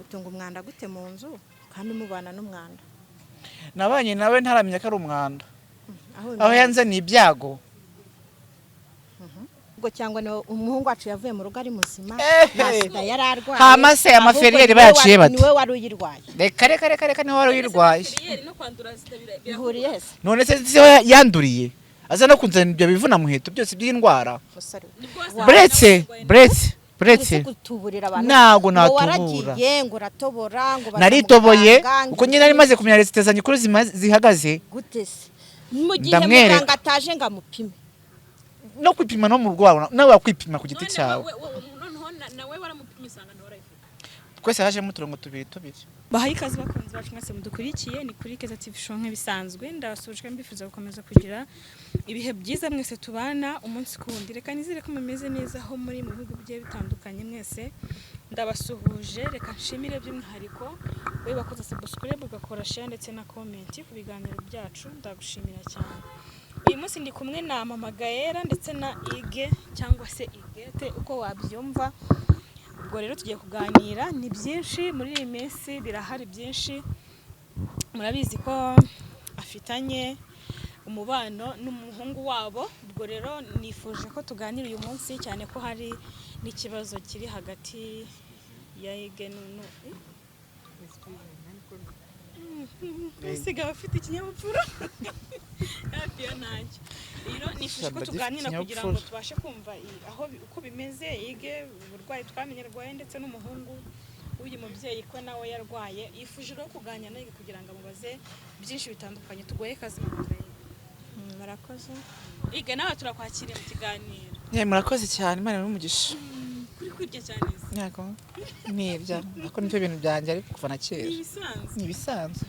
utunga umwanda gute mu nzu kandi mubana n'umwanda? nabanye nawe ntaramenya ko ari umwanda, aho yanzaniye ibyago. ubwo cyangwa ni umuhungu wacu yavuye mu rugo ari muzima, Ehe. yari arwaye. Hama se amaferiyeri bayaciye bate? Niwe wari uyirwaye. Reka niho wari uyirwaye. Bihuriye se? None se yanduriye aza no kunzana ibyo bivuna muheto byose by'indwara. Bretse ntago natubura. Waragiye ngo uratobora ngo naritoboye uko nyine nari maze kumenya resitezanye kuri zihagaze gute se mu gihe muganga ataje ngo amupime no kwipima no mu rwawe nawe wakwipima ku giti cyawe. nawe waramupimye usanga nawe warayifite. Twese hajemo uturongo tubiri. Bahaye ikaze bakunze bacu mwese mudukurikiye, ni kuri Keza TV show nk'ibisanzwe. Ndabasuje mbifuza gukomeza kugira ibihe byiza mwese tubana umunsi ku wundi. Reka nizere ko mumeze neza aho muri mu bihugu bigiye bitandukanye. Mwese ndabasuhuje, reka nshimire by'umwihariko we bakoze subscribe ugakora share ndetse na comment ku biganiro byacu, ndagushimira cyane. Uyu munsi ndi kumwe na Mama Gaella ndetse na Ige cyangwa se Igete uko wabyumva. Ubwo rero tugiye kuganira, ni byinshi muri iyi minsi, birahari byinshi. Murabizi ko afitanye umubano n'umuhungu wabo. Ubwo rero nifuje ko tuganira uyu munsi cyane ko hari n'ikibazo kiri hagati ya Ige Siga afite ikinyabupfura hafi ya ntacyo. Rero nifuje ko tuganira kugira ngo tubashe kumva aho uko bimeze. Ige uburwayi twamenye rwaye ndetse n'umuhungu uyu mubyeyi ko nawe yarwaye. Yifuje rero kuganira nawe kugira ngo amubaze byinshi bitandukanye. Tugoye kazi mu Gaella. Murakoze. Ige nawe turakwakiriye mu kiganiro. Murakoze cyane, Imana n'umugisha. Kuri kurya cyane se. Yego. Nibyo. Ako nivyo bintu byanjye ariko kuva na kera. Ibisanzwe. Ibisanzwe.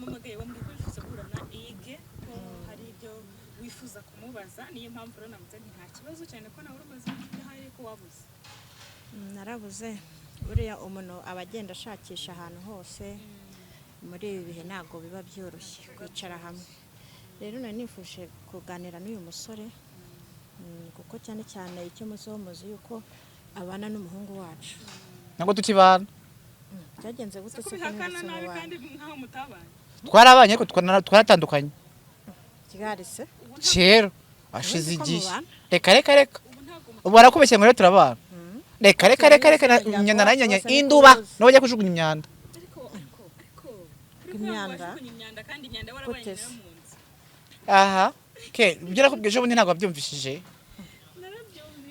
Mama Gaella wambwiye ko wifuza guhura na Ige ko hari ibyo wifuza kumubaza, niyo mpamvu rero navuze nta kibazo cyane ko nawe urumaze hari ko wabuze. Narabuze. Buriya umuntu abagenda ashakisha ahantu hose muri ibi bihe ntago biba byoroshye kwicara hamwe. Rero nari nifuje kuganira n'uyu musore kuko cyane cyane icyo muzi yuko abana n'umuhungu wacu. Ntabwo tukibana. Byagenze gute se kubihakana nabi kandi nkaho mutabanye? Twarabanye ariko twaratandukanye. Kigari se? Kera ashize igihe. Reka. Ubu barakubeshya ngo rero turabana. Reka imyanda nanyanya induba no bajya kujugunya imyanda. Imyanda kandi imyanda warabaye mu nzu. Aha. Ke ibyo nakubwiye ejo bundi ntabwo wabyumvishije.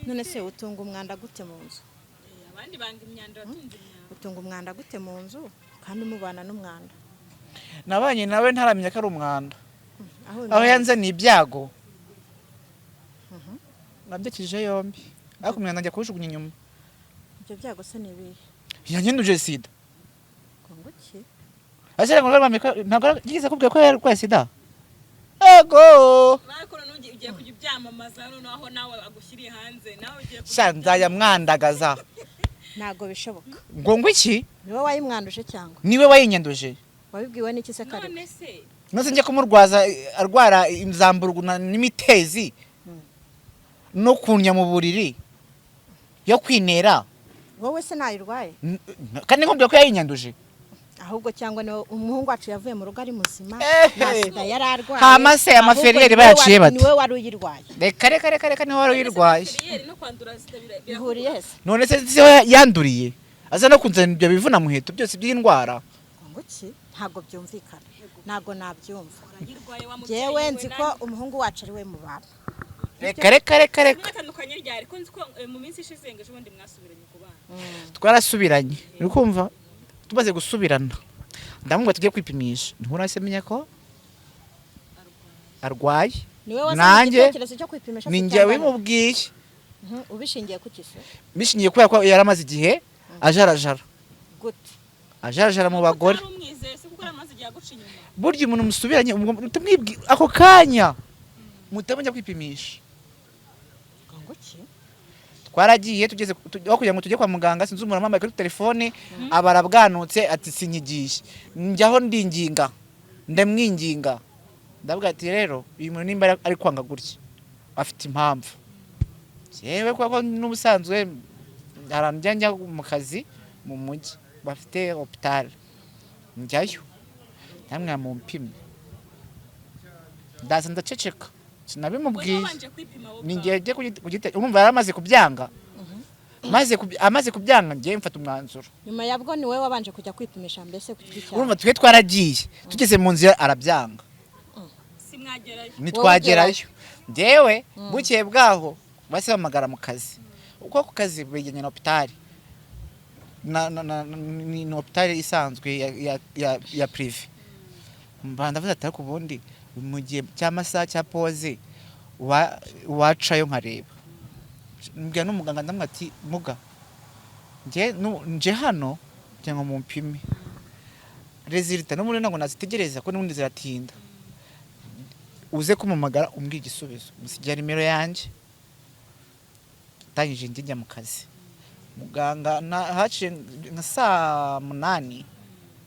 None se utunga umwanda gute mu nzu? Abandi banga imyanda batunze imyanda. Utunga umwanda gute mu nzu kandi mubana n'umwanda? Nabanye nawe ntaramenya ko ari umwanda, aho yanzaniye ibyago. Nabyakije yombi ariko umwanda njya kuwujugunya inyuma. Ibyo byago se ni ibihe? Yanyanduje sida. Kongo ki? Ashaka ngo ntabwo yigize kubwira ko yarwaye sida. Ego. Nako ugiye kujya byamamaza noneho nawe agushyiriye hanze nawe ugiye Shanza ya mwandagaza. Ntago bishoboka. Ngo iki? Niwe wayimwanduje cyangwa? Niwe wayinyanduje. Wabibwiwe n'iki se kare? none se Nose njye kumurwaza arwara imzamburgu n'imitezi no kunya mu buriri yo kwinera. Wowe se nayirwaye? Kandi nkubwiye ko yayinyanduje. Ahubwo cyangwa ni umuhungu wacu yavuye mu rugo ari muzima, Ehe. yari arwaye. Hama se amaferiyeri bayaciye bate? Niwe wari uyirwaye. Reka niho wari uyirwaye. no kwandura sida Bihuriye se? None se yanduriye aza no kunzana ibyo bivuna muheto byose by'indwara. Kongo ki? Ntago byumvikana. Ntago nabyumva. yirwaye wa mubyeyi. Jewe nzi ko umuhungu wacu ari we mu bana. Reka. mwatandukanye ryari ko nzi ko mu minsi ishize ngo ubundi mwasubiranye ku bana. Twarasubiranye. Uri kumva? Tumaze gusubirana. Ndamubwira tugiye kwipimisha. Nturase menya ko arwaye. Niwe wazanye Nanjye igitekerezo cyo kwipimisha. ninjye wimubwiye. Ubishingiye ku kise? Bishingiye kubera ko yaramaze igihe ajarajara. Gute? Ajarajara mu bagore. Umwizeye se kuko aramaze igihe aguca inyuma. Burya umuntu musubiranye tumwibwi ako kanya. Mutamenya kwipimisha. Kongo ki? Twaragiye tugeze aho kugira ngo tujye kwa muganga sinzi umuntu amamaye kuri telefone abarabwanutse ati sinyigishe. Njyaho ndinginga. Ndamwinginga. Ndavuga ati rero uyu muntu nimba ari kwanga gutya afite impamvu. Yewe kwa n'ubusanzwe haranjya njya mu kazi mu mujyi. bafite hospital njyayo namwe mumpime ndaza ndaceceka sinabimubwiye ningeje kugite umva yaramaze kubyanga amaze kubyanga ngiye mfata umwanzuro nyuma yabwo ni wowe wabanje kujya kwipimisha mbese ku giti cyawe urumva twe twaragiye tugeze mu nzira arabyanga nitwagerayo ndewe bukeye bwaho base bamagara mu kazi uko ku kazi begenye na hospital ni hospital isanzwe ya privé mbanda vuga atari kubundi mu gihe cy'amasaha cya pause wacayo nkareba mbwira n'umuganga ndamwe ati muga nje hano cyangwa mu mpime resultat no muri nango nazitegereza ko n'ubundi ziratinda uze kumumagara umbwira igisubizo musigira nimero yanjye tangije njya mu kazi muganga haciye nka saa 8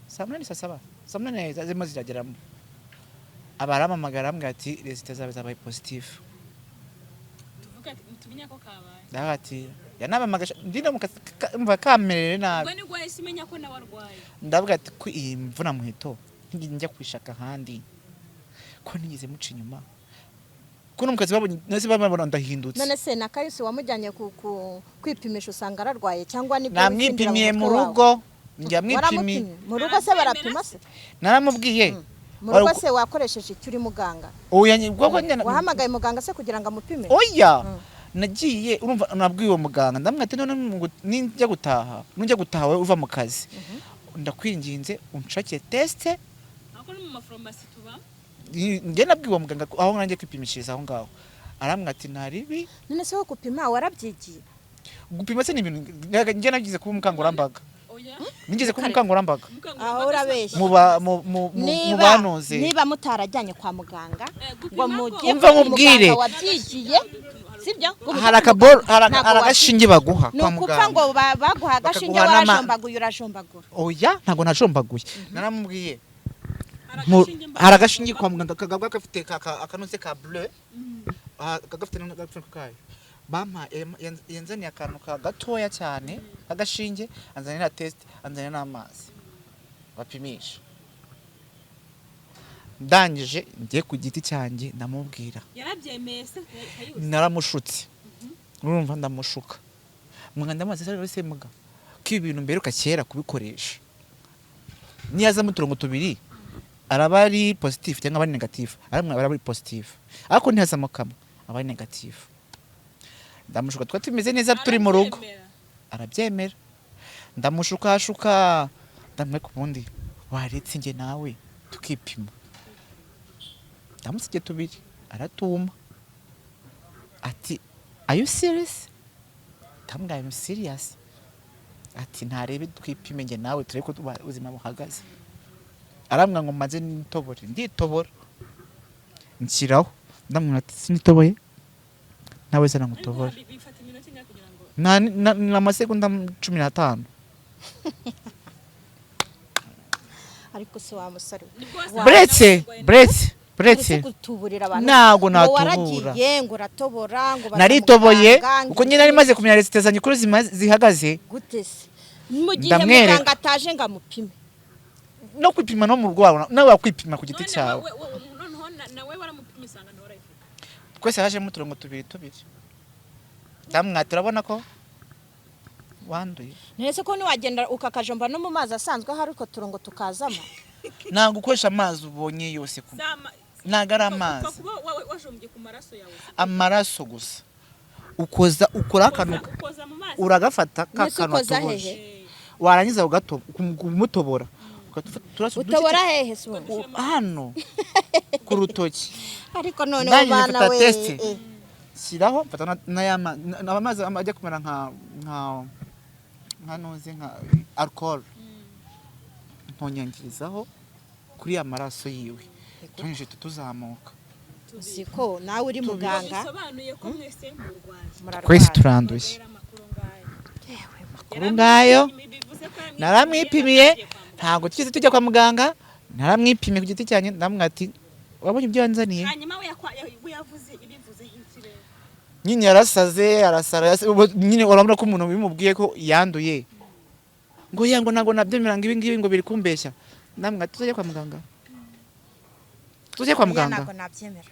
saa 7 zirimo zirageramo abaramamagara ambwira ati resultat zawe zabaye positive tuvuga ko kabaye ndagati yanabamagasha ndina mva kamerere nabi ubwo ni gwaye simenya ko nawarwaye ndavuga ati ko iyi mvuna muheto njya kwishaka handi ko nigize muca inyuma ko n'umukazi babonye nese babona ndahindutse none se nakayusi wamujyanye kwipimisha usanga ararwaye cyangwa ni namwipimiye mu rugo njya mwipimiye mu rugo se barapima se naramubwiye mu rugo se wakoresheje icyo uri muganga oya ubwo nyana wahamagaye muganga se kugira ngo amupime oya nagiye urumva nabwiye uwo muganga ndamwate none ninjya gutaha we uva mu kazi ndakwinginze unshake test ako no mu mafarumasi tuba nge nabwiye uwo muganga aho ngiye kwipimishiriza aho ngaho aramwati naribi none se wo gupima warabyigiye gupima se ni ibintu nge nagize kuba umukangurambaga oya nigeze kuba umukangurambaga aho urabeshya mu banuze niba mutarajyanye kwa muganga ngo mugiye umva nkubwire wabyigiye sibyo haragashinge baguha kwa muganga ngo baguha agashinge warajombaguye urajombagura oya ntago najombaguye naramubwiye haragashinge kwa muganga kagabwa gafite akanose ka bleu kagafite n'agapfuko kayo bampa yanzaniye akantu gatoya cyane agashinge anzanira test anzanira n'amazi bapimisha ndangije ngiye ku giti cyanjye ndamubwira yarabyemeye se naramushutse urumva ndamushuka mwanda amazi se muga ko ibintu mbere ukakera kubikoresha niyaza muturongo tubiri araba ari positive cyangwa ari negative araba ari positive ariko ntihazamo kamwe aba ari negative ndamushuka twa tumeze neza turi mu rugo arabyemera ndamushuka ndamwe kubundi waretse nge nawe tukipima ndamusige tubiri aratuma ati are you serious tambwa I'm serious ati ntarebe twipime nge nawe turebe ko ubuzima buhagaze aramwa ngo maze nitobore nditobora nshyiraho ndamwe ati sinitoboye nawe zana ngutobora na amasegonda 15 ariko se wa musare bretse gutuburira abantu nago natubura waragiye ngo uratobora ngo naritoboye uko nyine nari maze kumenya resiteza nyikuru zihagaze gute se mu gihe muganga ataje ngo amupime no kwipima no mu rwawe nawe wakwipima ku giti cyawe nawe waramupima isanga nawe arayifite twese haje muturongo tubiri ndamwatira urabona ko wanduye nese ko niwagenda ukakajomba no mu mazi asanzwe hari ko turongo tukazama ntabwo ukoresha amazi ubonye yose ntabwo ari amazi wajombye ku maraso yawe amaraso gusa ukora akantu uragafata kakano toboje warangiza kumutobora utobora hehe se hano ku rutoki ariko none ubana we siraho mfata n'amazi ajya kumera nka noze nka alcohol ntonyangirizaho kuri amaraso yiwe tunje tuzamuka siko nawe uri muganga bisobanuye ko mwese murwaye twese turanduye makuru ngayo naramwipimiye ntago tugeze tujya kwa muganga naramwipimiye ku giti cyane ndamwati wabonye ibyo yanzaniye hanyuma we yavuze ibivuze ikire nyine arasara nyine urabona ko umuntu bimubwiye ko yanduye ngo yango nago nabyemera ngo ibi ngibi ngo biri kumbeshya namwe tuzajya kwa muganga ntabwo nabyemera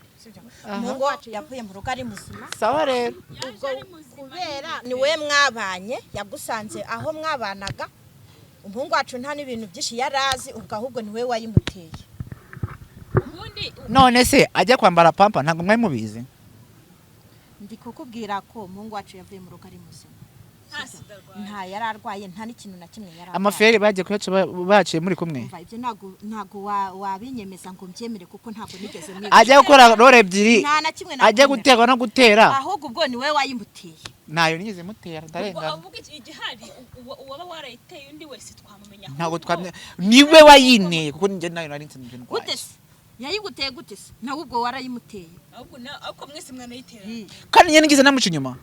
umuhungu wacu yavuye mu rugo ari muzima sawa rero ubwo kubera ni we mwabanye yagusanze aho mwabanaga umuhungu wacu nta n'ibintu byinshi yarazi ubwo ahubwo ni we wayimuteye none se ajya kwambara pampa ntabwo mwari mubizi ndi kukubwira ko umuhungu wacu yavuye mu rugo ari muzima nta yari arwaye nta n'ikintu na kimwe yari arwaye amaferi bagiye kuyaca baciye muri kumwe ibyo ntabwo wabinyemeza ngo mbyemere kuko ntabwo nigeze mwibuka ajya gukora role ebyiri nta na kimwe ajya guterwa no gutera ahubwo ubwo ni we wayimuteye nayo nigeze mutera ndarengana uvuga igihari uwaba warayiteye undi wese twamumenya ntabwo twamye niwe wayineye kuko njye nayo nari nsinzwe ndwaye gute se yayiguteye gute se nawe ubwo warayimuteye ahubwo mwese mwanayitera kandi njye nigeze namuca inyuma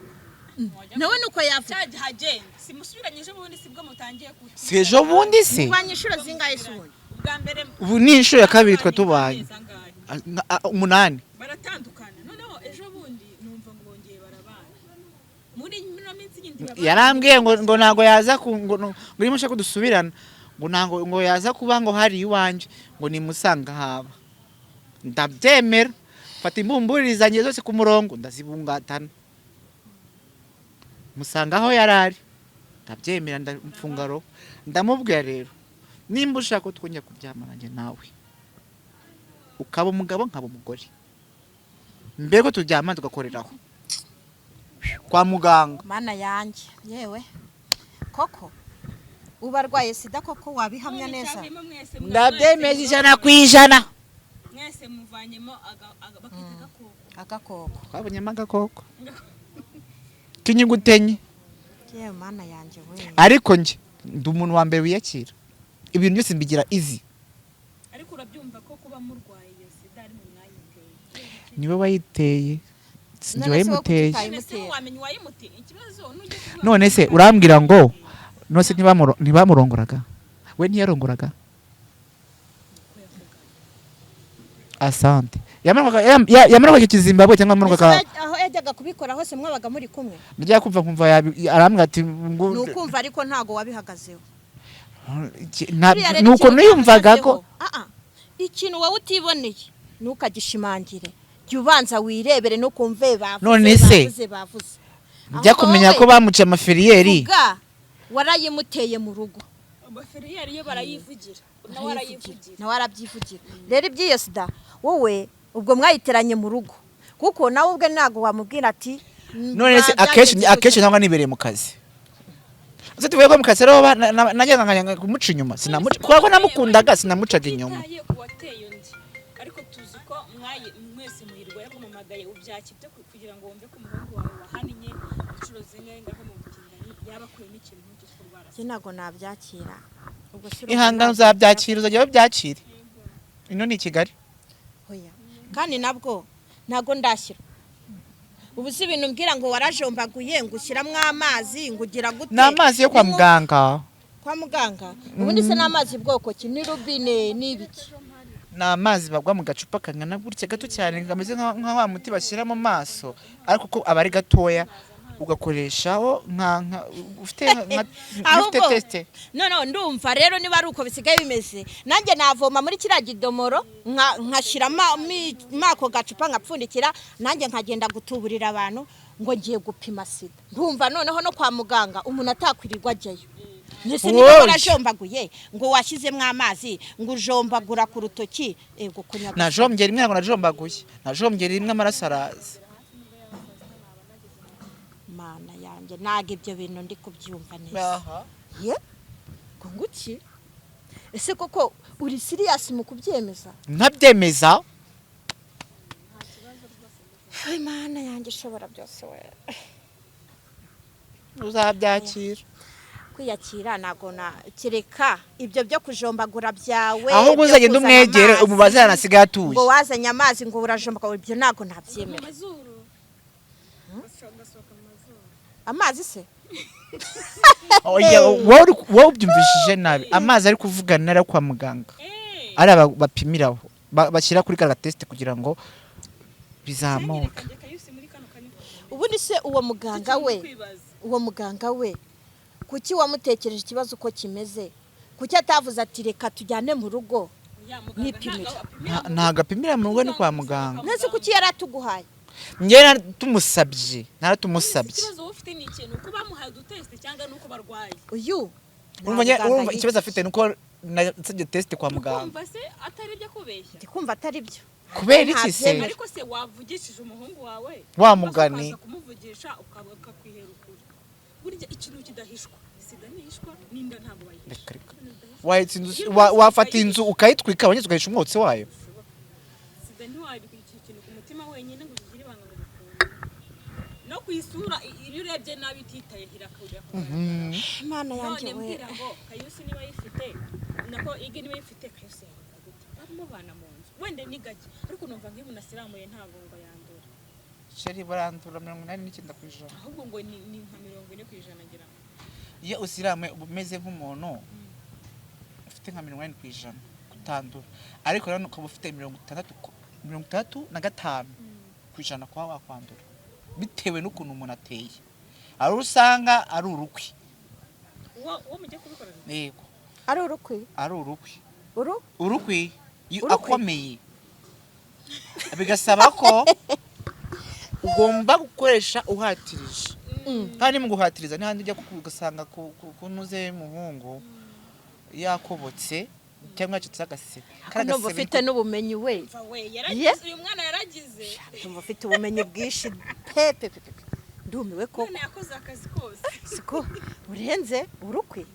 nawe nuko yavuga cyagenda simusubiranyije ubundi sibwo mutangiye kuta sejo bundi se mubanye inshuro zingahe se ubundi ubwa mbere ubu ni inshuro ya kabiri twe tubanye 8 baratandukana noneho ejo bundi numva ngo bongeye barabana muri minsi nyindi yarambwiye ngo nago yaza ngo urimo ushaka kudusubirana ngo ntago ngo yaza kuba ngo hari iwanje ngo nimusanga haba ndabyemera fata imbumburizanye zose ku murongo ndazibungatana musanga aho yarari ndabyemera ndamfungaro ndamubwira rero nimba ushaka ko twongera kuryamana njye nawe ukaba umugabo nkaba umugore mbere ko turyamana tugakoreraho kwa muganga mana yanjye yewe koko ubarwaye sida koko wabihamya neza ndabyemeza 100% mwese muvanyemo agakoko twabonyemo agakoko kinyugutenye yewe mana yanjye we ariko njye ndi umuntu wa mbere wiyakira ibintu byose mbigira easy ariko urabyumva ko kuba murwaye iyo sida ari mu mwayiteye niwe wayiteye sinjye wayimuteye none se urambwira ngo nose ntibamurongoraga we ntiyarongoraga asante yamanuka Kizimbabwe cyangwa yamanuka aho yajyaga kubikora hose mwabaga muri kumwe ndya kumva arambwira ati nukumva ariko ntago wabihagazeho nuko niyumvaga ko ikintu wowe utiboneye ntukagishimangire jya ubanza wirebere no kumve none se njya kumenya ko bamuciye amaferiyeri warayimuteye mu rugo amaferiyeri yo barayivugira nawe arabyivugira rero iby'iyo sida wowe ubwo mwayiteranye mu rugo kuko nawe ubwe ntabwo wamubwira ati none se akenshi ntabwo nibereye mu kazi ese tuvuye ko mu kazi rero najyaga kumuca inyuma sinamuca kuko namukundaga sinamucaga inyuma ariko tuzi ko mwese muhirwa yakumamagaye ubyakibye kugira ngo wumve ko umuhungu wawe wahaniye inshuro zingahe ngaho mu butinganyi yabakuyemo ikintu nk'icyo kurwara ntabwo nabyakira ihangano uzabyakira uzajya babyakira ino ni Kigali kandi nabwo ntago ndashyira ubu si ibintu mbwira ngo warajombaguye ngo ushyiramo amazi ngo ugira gute ni amazi yo kwa muganga ubundi se n'amazi bwoko ki ni rubine n'ibiki ni amazi bagwa mu gacupa kangana gutya gato cyane kameze nka wa muti bashyira mu maso ariko ko aba ari gatoya ugakoreshaho ufite teste no ndumva rero niba ari uko bisigaye bimeze nanjye navoma muri kiriya gidomoro nkashyira mako gacupa nkapfundikira nanjye nkagenda gutuburira abantu ngo ngiye gupima sida ndumva noneho no kwa muganga umuntu atakwirirwa ajyayo ndetse niba warajombaguye ngo washyizemo amazi ngo ujombagura ku rutoki ego kunyaga najombye rimwe ngo najombaguye najombye rimwe amaraso araza mana yanjye ntago ibyo bintu ndi kubyumva neza ye ngo nguki ese koko uri serious mu kubyemeza ntabyemeza mana yanjye ishobora byose we uzabyakira kwiyakira ntago kireka ibyo byo kujombagura byawe ahubwo uzagenda umwegere umubaze yanasigaye atuye ngo wazanye amazi ngo urajombaga ibyo ntago ntabyemera amazi se wowe ubyumvishije nabi amazi ari kuvugana ari kwa muganga ari bapimiraho bashyira kuri ka test kugira ngo bizamuke ubundi se uwo muganga we kuki wamutekereje ikibazo uko kimeze, kuki atavuze ati reka tujyane mu rugo nipimire. ntago apimira mu rugo ni kwa muganga. nese kuki yari atuguhaye? njye naratumusabye ikibazo wowe ufite ni ikintu kuba muhaye uduteste cyangwa nuko barwaye. uyu urumva ikibazo afite nuko nasabye test kwa muganga. Kumva se atari byo kubeshya. ndikumva atari byo. kubera iki se? ariko se wavugishije umuhungu wawe wa mugani kumuvugisha ukakwiherukura. burya ikintu kidahishwa sida nihishwa n'inda ntabwo bayihishwa. wafata inzu ukayitwika abanyeze ugahisha umwotsi wayo. sida ntiwabika ikintu ku mutima wenyine ngo ugire ibanga ngo bikunde. no kwisura iyo urebye nabi ititaye hirakurira. Imana yanjye none we. mbwira ngo Kayusi niba yifite nako Igi niba yifite Kayusi bamubana mu nzu wende ni gake ariko numva nk'iyo munasiramuye ntabwo ngo yandura. sheri barandura 89%. ahubwo ngo ni nka 40% ngira. iyo usiramuye uba umeze nk'umuntu ufite nka 80% kutandura, ariko rero ukaba ufite 65% kuba wakwandura bitewe n'ukuntu umuntu ateye. ari usanga ari urukwi. uwo mujye kubikora. yego ari urukwi. ari urukwi. urukwi akomeye bigasaba ko ugomba gukoresha uhatirije. kandi mu guhatiriza n'ahandi ujya ugasanga kunuze muhungu yakobotse cyangwa yacitse agasebe. numva ufite n'ubumenyi we. uyu mwana yaragize. numva ufite ubumenyi bwinshi pepe. ndumiwe ko yakoze akazi kose. siko urenze urukwi.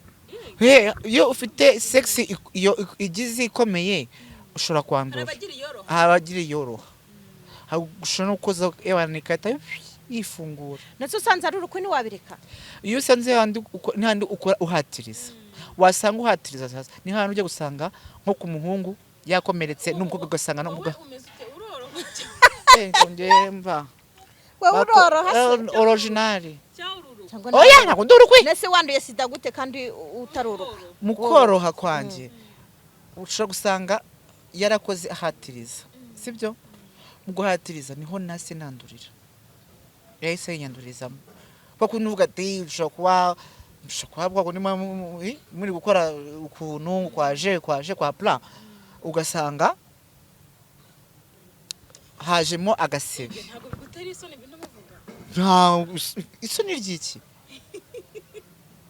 iyo ufite sex iyo igize ikomeye ushobora kwandura. abagira yoroha ushobora no koza ewanika yifungura. ndetse usanze ari urukwi ntiwabireka. iyo usanze n'ahandi ukora uhatiriza wasanga uhatiriza sasa ni hantu ujya gusanga nko ku muhungu yakomeretse n'umukobwa ugasanga no muga ndemba wowe uroroha original cyangwa oya ntabwo ndurukwi. nese wanduye sida gute kandi utaruruka? mu koroha kwanjye ushobora gusanga yarakoze ahatiriza sibyo. mu guhatiriza niho nase nandurira yahise yinyandurizamo kuko nuvuga ati ushobora kuba muri gukora ukuntu kwaje kwa plan ugasanga hajemo agasebe. ntabwo bigutera isoni ibintu bavuga. isoni ry'iki?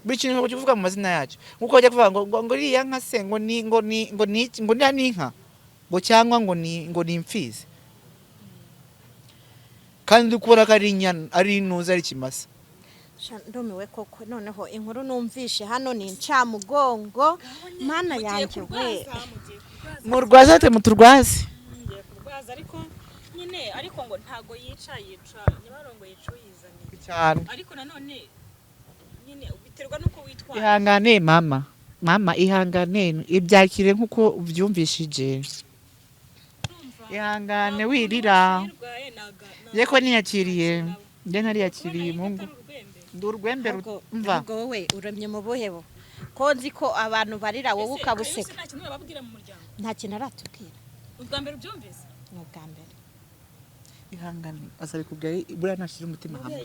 buri kintu ntabwo kivuga mu mazina yacyo nkuko bajya kuvuga ngo iriya nka se ngo ni inka ngo cyangwa ngo ni imfizi kandi ukubona ko ari inyana ari inuza ari ikimasa. ndumiwe koko noneho inkuru numvishe hano ni incamugongo. mana yanjye we. murwaza ate muturwaze ariko nyine ariko ngo ntago yica nyabarongo yica yizaniye cyane. ariko nanone nyine biterwa nuko witwara. ihangane mama ihangane ibyakire nkuko ubyumvishije. ihangane wirira yeko niyakiriye njye nariyakiriye mungu ndurwembe mva. ubwo wowe uremye mu buhebo ko nzi ko abantu barira wowe ukabuseka. nta kintu bababwira mu muryango. nta kintu aratubwira. ubwa mbere ubyumvise. ni ubwa mbere. ihangane asabe kubwira buriya ntashyira umutima hamwe.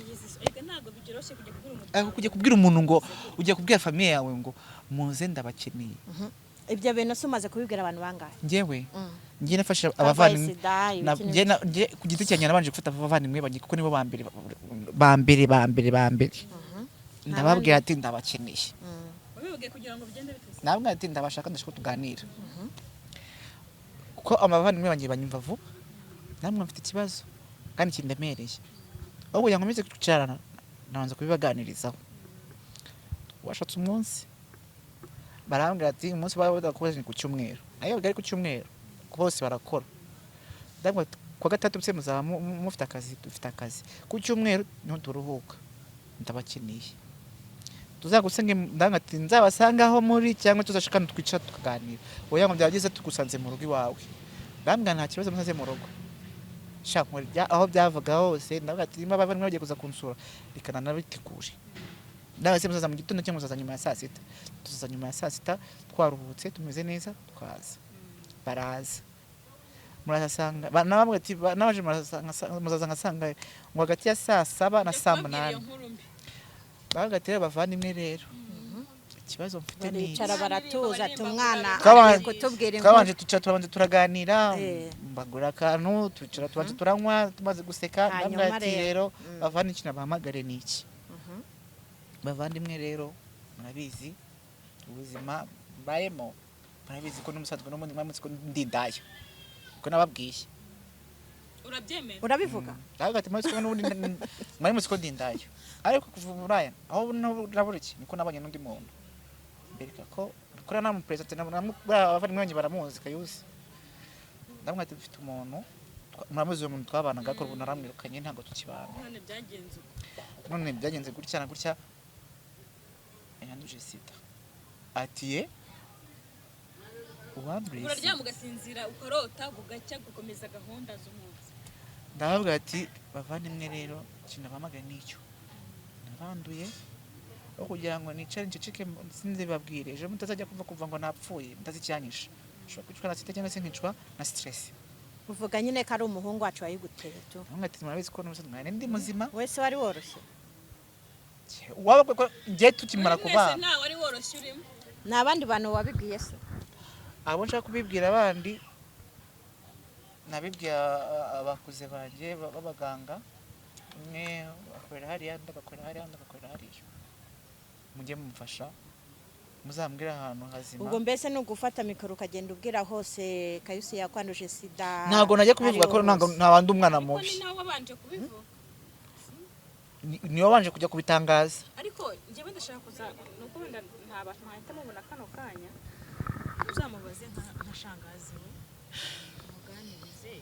ntabwo bibyoroshye kujya kubwira umuntu ngo ujya kubwira famiye yawe ngo muze ndabakeneye. ibyo bintu se umaze kubibwira abantu bangahe? njyewe njye nafashe abavandimwe ku giti cyanjye nabanje gufata abavandimwe banjye kuko nibo bambere ndababwira ati ndabakeneye. nabwo ati ndabashaka ndashaka tuganira kuko abavandimwe banjye banyumva vuba namwe mfite ikibazo kandi kindemereye aho kugira ngo nkomeze kwicarana nabanza kubibaganirizaho. washatse umunsi barambwira ati umunsi baba badakoze ku cyumweru nayo bari ku cyumweru bose barakora. ndabwo kwa gatatu bse muzaba mufite akazi dufite akazi ku cyumweru niho turuhuka ndabakeneye tuzagusenge ndangati nzabasangaho muri cyangwa tuzashikana twicara tukaganira. oya ngo byagize tugusanze mu rugo iwawe bambwa nta kibazo musaze mu rugo shaka aho byavaga hose ndabati nimba bavanye bagiye kuza kunsura rikana nabitegure. ndabase musaza mu gitondo cyangwa musaza nyuma ya saa sita. tuzaza nyuma ya saa sita twaruhutse tumeze neza twaza baraza murasanga nabamwe ati nabaje muzaza ngasanga ngo hagati ya saa 7 na saa 8 bagatera bavandimwe rero ikibazo mfite ni iki. baricara baratuza ati umwana Twabanje- agiye kutubwira twabanje inkuru tubanza turaganira Eh. mbagura akantu twicara tubanza turanywa tumaze guseka Hanyuma ndambwira ati rero, rero bavandimwe ikintu bahamagare ni iki Mhm. bavandimwe rero murabizi ubuzima mbayemo murabizi ko n'umusaza n'umundi mwamutse ko ndindaya ko nababwiye urabyemera urabivuga ndavuga ati mwamutse ko n'ubundi mwamutse ko ndindaya ariko kuva buraya aho nabura iki niko nabonye n'undi muntu bereka ko kuri na muperezida abavandimwe banjye baramuzi Kayusi ndamwe ati dufite umuntu muramuzi uwo muntu twabanaga ko ubu naramwirukanye ntabwo tukibana none byagenze gutya na gutya yanduje sida atiye uwanduye uraryama ugasinzira ukarota bugacya gukomeza gahunda z'umunsi ndavuga ati bavandimwe rero ikintu bamagaye n'icyo naranduye aho kugira ngo nicare nceceke sinzi babwire ejo mutazajya kuva ngo napfuye mutazicyanyisha ushobora kwicwa na sida cyangwa se nkicwa na stress uvuga nyine ko ari umuhungu wacu wayiguteye tu ndavuga ati murabizi ko n'umusaza mwana ndi muzima wese wari woroshye waba ko njye tukimara kubana ntawe wari woroshye urimo ni abandi bantu wabibwiye se abo nshaka kubibwira abandi nabibwiye abakuze banjye b'abaganga umwe bakorera hariya undi agakorera hariya undi agakorera hariya mujye mumfasha muzambwira ahantu hazima ubwo mbese ni ugufata mikoro ukagenda ubwira hose Kayusi yakwanduje sida ntabwo najya kubivuga ko ntabandi umwana ariko mubi ni nawe wabanje kubivuga niyo wabanje kujya kubitangaza ariko njyewe ndashaka kuza nuko wenda nta bantu bahita mubona kano kanya uzamubaze nka shangazi we umuganirize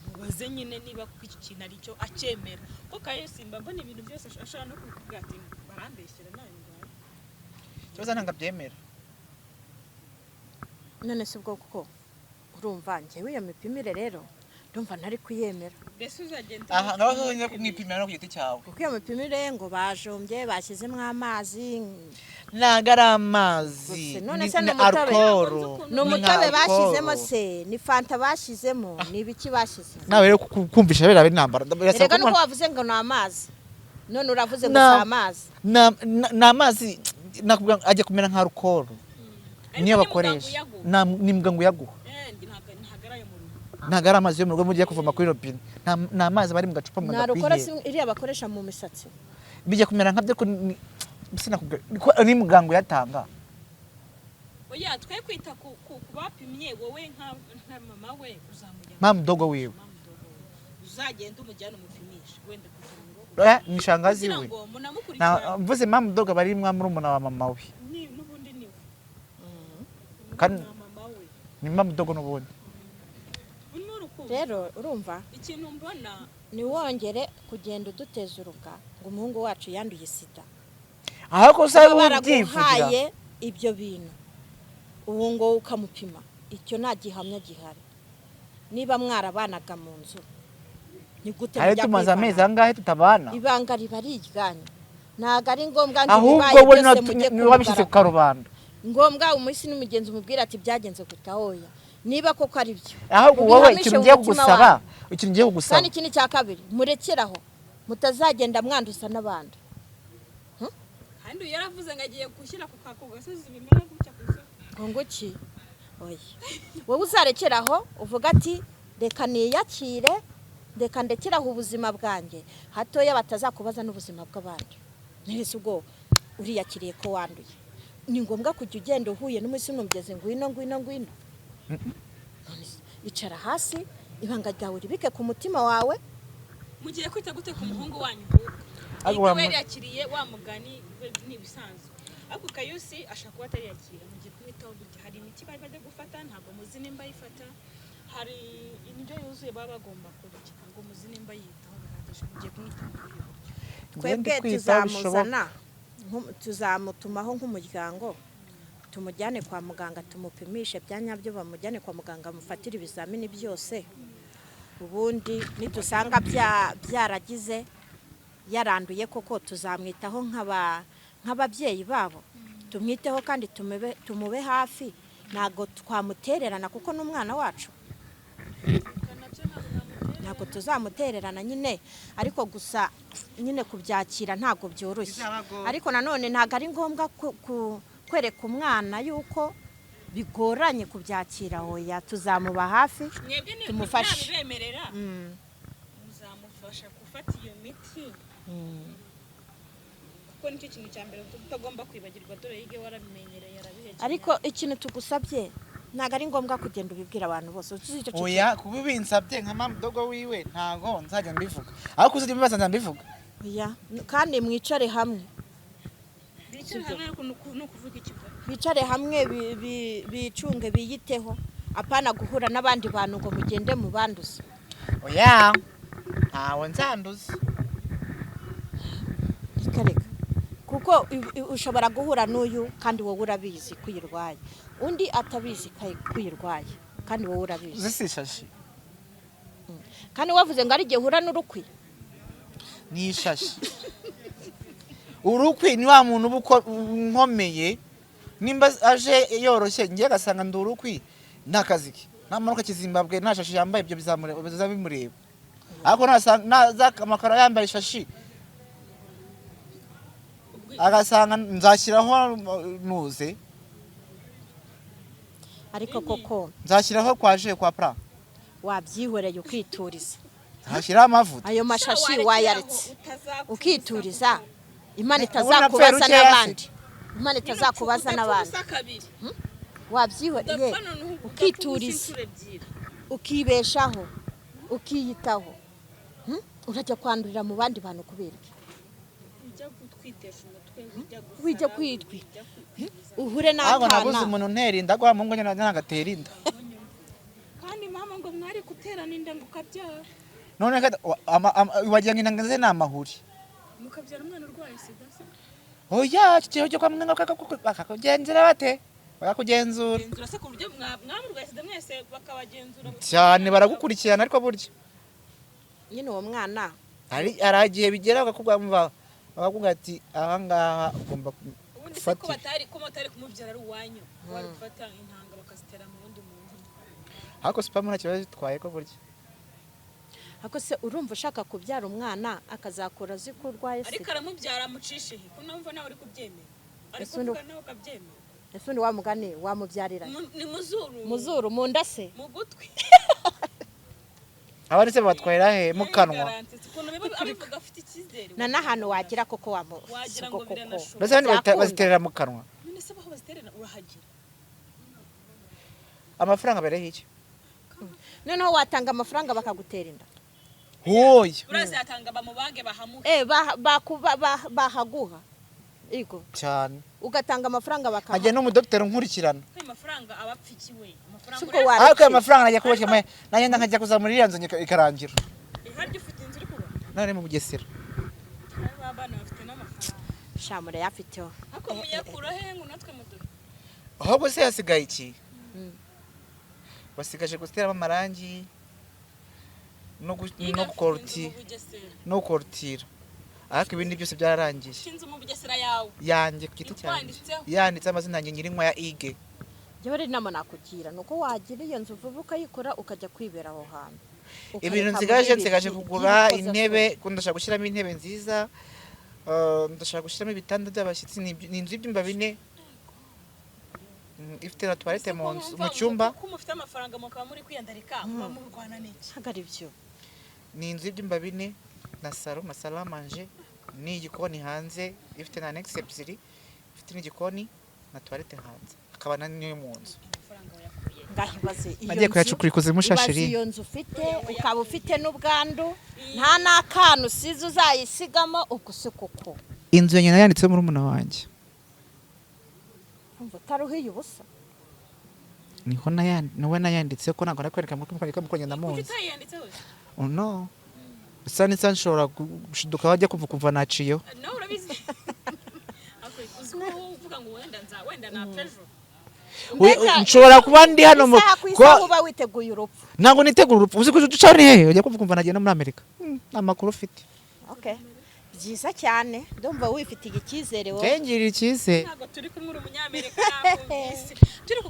mubaze nyine niba kuko iki kintu ari cyo acyemera ko Kayusi mba mbona ibintu byose ashobora no kuvuga ati barambeshyira nawe ngaho ikibazo ntabwo abyemera none se ubwo kuko urumva njyewe iyo mipimire rero ndumva ntari kuyemera mbese uzagenda aha ngaho uzongera kumwipimira no ku giti cyawe kuko iyo mipimire ngo bajombye bashyizemo amazi ntabwo ari amazi none se ni ni umutobe alukoro ni umutobe bashyizemo se ni fanta bashyizemo ni ibiki bashyizemo nawe rero kumvisha bera intambara erega nuko wavuze ngo ni amazi none uravuze ngo si amazi ni amazi nakubwira ajya kumera nka alukoro niyo bakoresha ni mbwa ngo uyaguha ntabwo ari amazi yo mu rugo mugiye kuvoma kuri robine ni amazi bari mu gacupa mu gapiriye iriya bakoresha mu misatsi bijya kumera nka byo ko ni muganga uyatanga oya twe kwita ku bapimye wowe nka mama we uzamujyana mama mdogo wiwe uzagenda umujyana umupimisha wenda kugira ngo ni shangazi we mvuze mama mdogo bari mwa murumuna wa mama we n'ubundi niwe kandi mama we ni mama mdogo n'ubundi rero urumva ikintu mbona niwongere kugenda uduteza uruga ngo umuhungu wacu yanduye sida ahubwo usaba baraguhaye ibyo bintu ubu ngo ukamupima icyo nta gihamya gihari niba mwarabanaga mu nzu ni gute mujya tumaze amezi angahe tutabana ibanga riba riryanye ntabwo ari ngombwa ngo ahubwo we niwe wabishyize ku karubanda ngombwa umunsi n'umugenzi umubwira ati byagenze gutahoya niba koko ari byo ahubwo wowe ikintu ngiye kugusaba kandi ikindi cya kabiri murekeraho mutazagenda mwanduza n'abandi kandi yaravuze ngo agiye gushyira ku gasozi bimera gutya ku isoko ngo ki oya wowe uzarekeraho uvuga ati reka niyakire reka ndekeraho ubuzima bwanjye hatoya batazakubaza n'ubuzima bw'abandi nese ubwo uriyakiriye ko wanduye ni ngombwa kujya ugenda uhuye n'umunsi n'umugezi ngwino icara hasi ibanga ryawe ribike ku mutima wawe mugiye kwita gute ku muhungu wanyu ahubwo we yakiriye wa mugani n'ibisanzwe ariko Kayusi ashaka kuba atari yakira mugiye kumwitaho gute hari imiti bari bajya gufata ntabwo muzi nimba yifata hari indyo yuzuye baba bagomba kurya ngo muzi nimba yitaho bihagije mugiye kumwitaho twebwe tuzamuzana tuzamutumaho nk'umuryango tumujyane kwa muganga tumupimishe bya nyabyo bamujyane kwa muganga mufatire ibizamini byose ubundi nidusanga byaragize yaranduye koko tuzamwitaho nk'ababyeyi babo tumwiteho kandi tumube hafi ntabwo twamutererana kuko n'umwana wacu ntabwo tuzamutererana nyine ariko gusa nyine kubyakira ntabwo byoroshye ariko nanone ntabwo ari ngombwa kwereka umwana yuko bigoranye kubyakira oya tuzamuba hafi mwebwe ni tumufashe. nabibemerera Mm. muzamufasha gufata iyo miti kuko nicyo kintu cya mbere utagomba kwibagirwa dore yige warabimenyereye yarabihejeje ariko ikintu tugusabye ntago ari ngombwa kugenda ubibwira abantu bose uzi icyo oya kuba binsabye nka mamudogo wiwe ntago nzajya mbivuga ariko uzajya mbibaza nzambivuga oya kandi mwicare hamwe bicara hamwe ariko ni ukuvuga ikivuga bicare hamwe bicunge biyiteho apana guhura n'abandi bantu ngo mugende mu banduza oya ntawe nzanduza reka kuko ushobora guhura n'uyu kandi wowe urabizi ko uyirwaye undi atabizi ko uyirwaye kandi wowe urabizi zisishashi kandi wavuze ngo ari igihe uhura n'urukwi ni ishashi urukwi ni wa muntu uba nkomeye nimba aje yoroshye ngiye agasanga ndi urukwi nta kazi ke namanuka kizimbabwe nta shashi yambaye ibyo bizabimureba ariko naza amakaro yambaye ishashi agasanga nzashyiraho nuze ariko koko nzashyiraho kwa pra wabyihoreye ukituriza nzashyiraho amavuta ayo mashashi wayaretse ukituriza Imana Ubu itazakubaza napfuye n'abandi Imana itazakubaza n'abandi wabyihoreye ukituriza ukibeshaho ukiyitaho urajya kwandurira mu bandi bantu kubera wijya kwitwika uhure nabuze n'akana umuntu ntera inda agwa mu ngo ntagatera inda kandi mama ngo mwari guterana inda ngo ukabyara none wagira ngo inda ze ni amahuri mukabyara umwana urwaye sida se oya kigiye cyo kwa muganga bakakugenzura bate bakakugenzura genzura se ku buryo mwamurwaye sida mwese bakabagenzura cyane baragukurikirana ariko burya nyine uwo mwana aragiye bigera bakakubwira bakavuga ati ahangaha ugomba gufata ko batari kumubyara ari uwanyu bari gufata intanga bakazitera mu wundi muntu ariko sipamu nta kibazo bitwaye ko burya ako se urumva ushaka kubyara umwana akazakura azi ko urwaye sida ariko aramubyara amucishe he ko numva nawe uri kubyemera ariko uvuga nawe ukabyemera ese undi wamugane wamubyarira ni muzuru muzuru mu nda se mu gutwi abari se batwara he mu kanwa na n'ahantu wagira koko wagira ngo biranashoboka ndetse abandi baziterera mu kanwa none se baho baziterera urahagira amafaranga abereho iki noneho watanga amafaranga bakagutera inda hoya urazatanga bamubage bahamuhe bahaguha ego cyane ugatanga amafaranga bakamuha ajya n'umudokiteri unkurikirana ayo mafaranga abapfikiwe ariko ayo mafaranga najya kubakemura nagenda nkajya kuzamura iriya nzu ikarangira harya ufite inzu uri kubona none mu Bugesera abana bafite n'amafaranga shamure yafiteho ako muyakura he ngo natwe muduhe ahubwo se yasigaye iki basigaje guteramo amarangi no gukorotira ariko ibindi byose byararangiye shinze mu Bugesera yawe yanjye ku giti cyanjye yanditse amazina yanjye nyirinkwa ya ige jyewe rero inama nakugira nuko wagira iyo nzu vuba ukayikora ukajya kwibera aho hantu ibintu nsigaje kugura intebe ndashaka gushyiramo intebe nziza ndashaka gushyiramo ibitanda by'abashyitsi ni inzu y'ibyumba 4 ifite na toilette mu cyumba ko mufite amafaranga mukaba muri kwiyandarika mu Rwanda n'iki hagari byo ni inzu y'ibyumba 4 na salon à manger ni igikoni hanze ifite na annexe ebyiri ifite n'igikoni na toilette hanze akaba naniyo mu nzu ngahibaze agiye kuyacukura ikuzimu shashiri iyo nzu ufite ukaba ufite n'ubwandu nta n'akantu usize uzayisigamo ubwo se koko inzu ya nyina yanditseho murumuna wanjye umva utaruhiye ubusa niho nawe nayanditse ko ntabwo nakwereka mu kugenda mu nzu no bisa n'isa nshobora gushiduka wajya kuva naciyeho no urabizi uziko uvuga ngo wenda na pejo nshobora kuba ndi hano ko uba witeguye urupfu ntabwo nitegura urupfu uzi ko duca ni hehe ujya kuvuga nagiye no muri Amerika amakuru ufite okay byiza cyane ndumva wifitiye icyizere wowe ngirira icyizere ntabwo turi kumwe umunyamerika nakumvise turi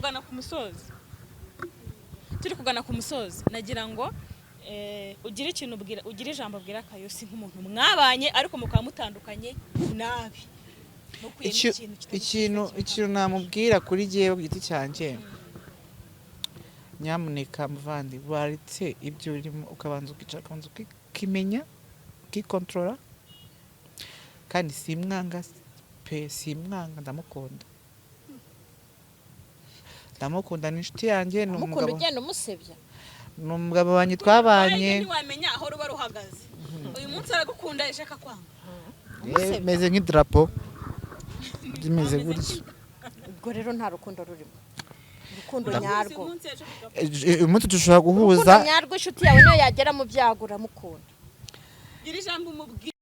kugana ku musozi nagira ngo ugire ikintu ugire ijambo bwira Kayosi nk'umuntu mwabanye ariko mukaba mutandukanye nabi ikintu namubwira kuri jyewe ku giti cyanjye, nyamuneka muvandi waretse ibyo urimo ukabanza ukicara ukabanza ukimenya ukikontorora, kandi simwanga pe, simwanga, ndamukunda ni inshuti yanjye, ni umugabo ugenda umusebya, ni umugabo wanjye twabanye, ntiwamenya aho ruba ruhagaze. Uyu munsi aragukunda ishaka kwanga, meze nk'idarapo rimeze gutya. ubwo rero nta rukundo rurimo, urukundo nyarwo. Uyu munsi dushobora guhuza urukundo nyarwo, inshuti yawe niyo yagera mu byago uramukunda. gira ijambo umubwira.